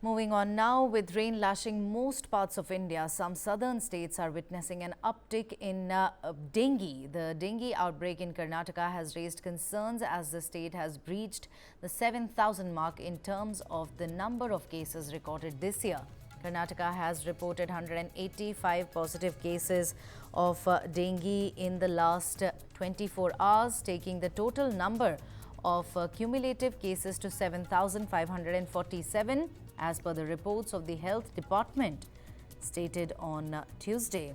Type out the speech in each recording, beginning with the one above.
Moving on now, with rain lashing most parts of India, some southern states are witnessing an uptick in dengue. The dengue outbreak in Karnataka has raised concerns as the state has breached the 7,000 mark in terms of the number of cases recorded this year. Karnataka has reported 185 positive cases of dengue in the last 24 hours, taking the total number of cumulative cases to 7,547 as per the reports of the Health Department stated on Tuesday.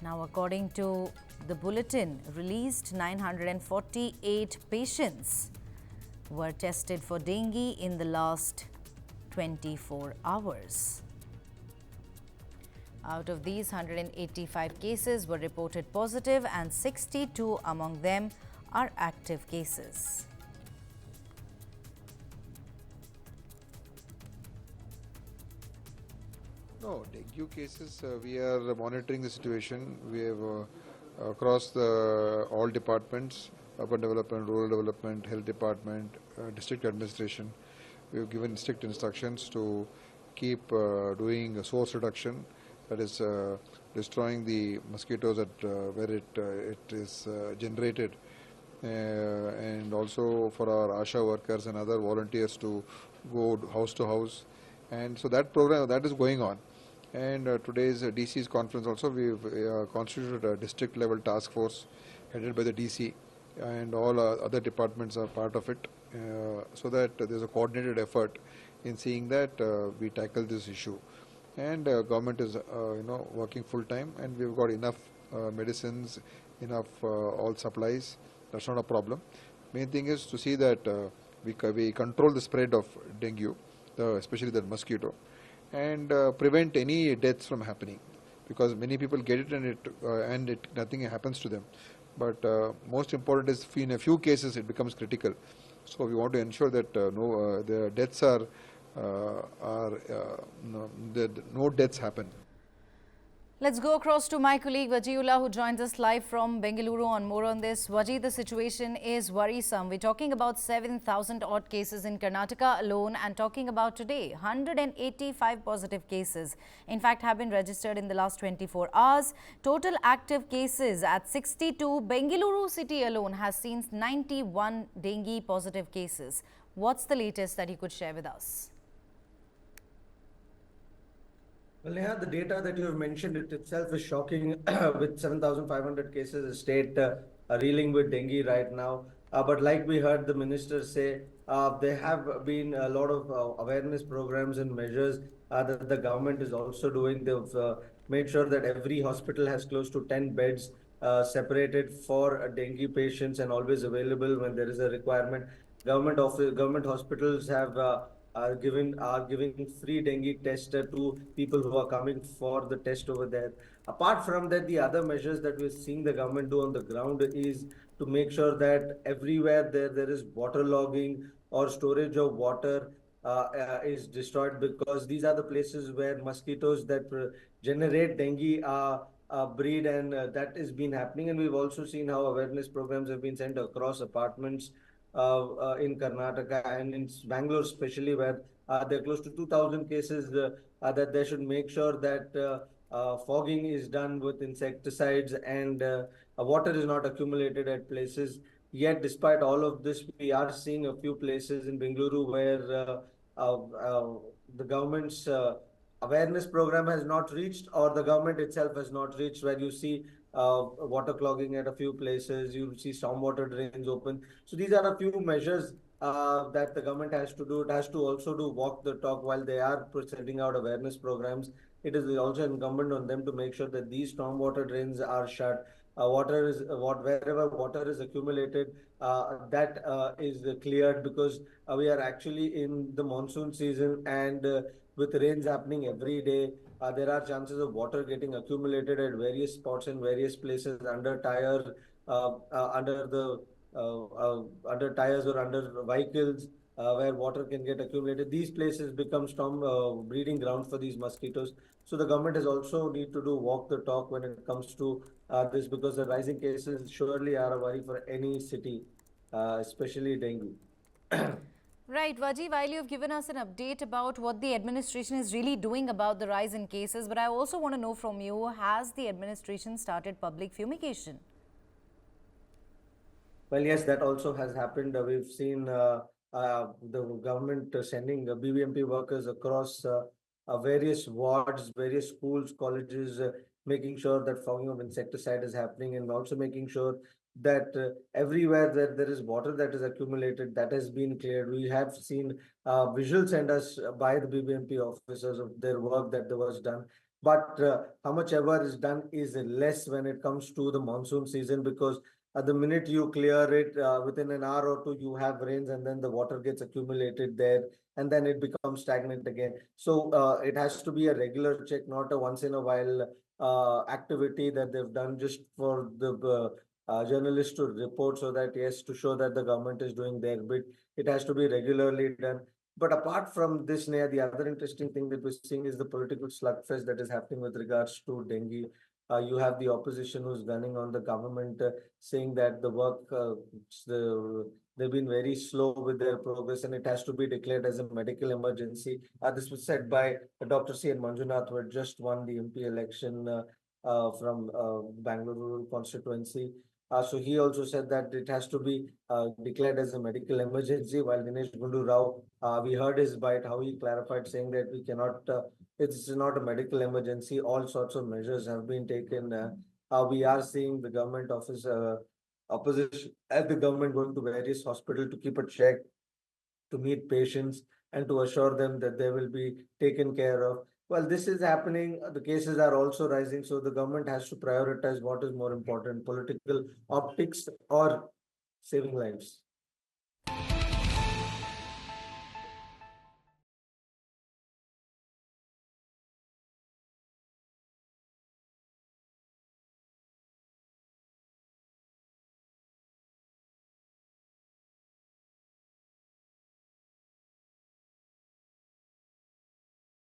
Now, according to the bulletin released, 948 patients were tested for dengue in the last 24 hours. Out of these, 185 cases were reported positive and 62 among them are active cases. No, dengue cases, we are monitoring the situation. We have across the all departments, urban development, rural development, health department, district administration. We have given strict instructions to keep doing a source reduction, that is destroying the mosquitoes at where it is generated, and also for our ASHA workers and other volunteers to go house to house. And so that program, that is going on. And today's DC's conference also, we've constituted a district level task force headed by the DC, and all other departments are part of it, so that there's a coordinated effort in seeing that we tackle this issue. And government is working full time, and we've got enough medicines, enough all supplies. That's not a problem. Main thing is to see that we control the spread of dengue, especially that mosquito, and prevent any deaths from happening, because many people get it and nothing happens to them. But most important is in a few cases it becomes critical. So we want to ensure that the deaths are no deaths happen. Let's go across to my colleague Vajiullah, who joins us live from Bengaluru on more on this. Vaji, the situation is worrisome. We're talking about 7,000 odd cases in Karnataka alone, and talking about today, 185 positive cases, in fact, have been registered in the last 24 hours. Total active cases at 62. Bengaluru city alone has seen 91 dengue positive cases. What's the latest that you could share with us? Well, Neha, the data that you have mentioned, it itself is shocking. With 7,500 cases, the state reeling with dengue right now. But like we heard the minister say, there have been a lot of awareness programs and measures that the government is also doing. They've made sure that every hospital has close to 10 beds separated for dengue patients and always available when there is a requirement. Government hospitals have are giving free dengue test to people who are coming for the test over there. Apart from that, the other measures that we're seeing the government do on the ground is to make sure that everywhere there is waterlogging or storage of water is destroyed, because these are the places where mosquitoes that generate dengue breed, and that has been happening. And we've also seen how awareness programs have been sent across apartments in Karnataka and in Bangalore especially, where there are close to 2,000 cases, that they should make sure that fogging is done with insecticides and water is not accumulated at places. Yet, despite all of this, we are seeing a few places in Bengaluru where the government's awareness program has not reached, or the government itself has not reached, where you see water clogging at a few places, you see stormwater drains open. So these are a few measures that the government has to do. It has to also do walk the talk while they are sending out awareness programs. It is also incumbent on them to make sure that these stormwater drains are shut. Wherever water is accumulated, that is cleared, because we are actually in the monsoon season, and with rains happening every day, there are chances of water getting accumulated at various spots in various places under tires, under tires or under vehicles, where water can get accumulated. These places become storm breeding ground for these mosquitoes. So the government has also need to do walk the talk when it comes to this, because the rising cases surely are a worry for any city, especially dengue. Right, Vaji, while you've given us an update about what the administration is really doing about the rise in cases, but I also want to know from you, has the administration started public fumigation? Well, yes, that also has happened. We've seen the government sending BBMP workers across various wards, various schools, colleges, making sure that fogging of insecticide is happening, and also making sure that everywhere that there is water that is accumulated, that has been cleared. We have seen visuals sent us by the BBMP officers of their work that was done. But how much ever is done is less when it comes to the monsoon season, because the minute you clear it, within an hour or two, you have rains, and then the water gets accumulated there, and then it becomes stagnant again. So it has to be a regular check, not a once in a while activity that they've done just for the journalists to report, so that, yes, to show that the government is doing their bit. It has to be regularly done. But apart from this, Neha, the other interesting thing that we're seeing is the political slugfest that is happening with regards to dengue. You have the opposition who's gunning on the government, saying that the work, they've been very slow with their progress, and it has to be declared as a medical emergency. This was said by Dr. C. N. Manjunath, who had just won the MP election from Bangalore constituency. So he also said that it has to be declared as a medical emergency. While Dinesh Gundu Rao, we heard his bite, how he clarified, saying that we cannot, it's not a medical emergency. All sorts of measures have been taken. We are seeing the government office, opposition at the government going to various hospitals to keep a check, to meet patients, and to assure them that they will be taken care of. Well, this is happening. The cases are also rising. So the government has to prioritize what is more important, political optics or saving lives.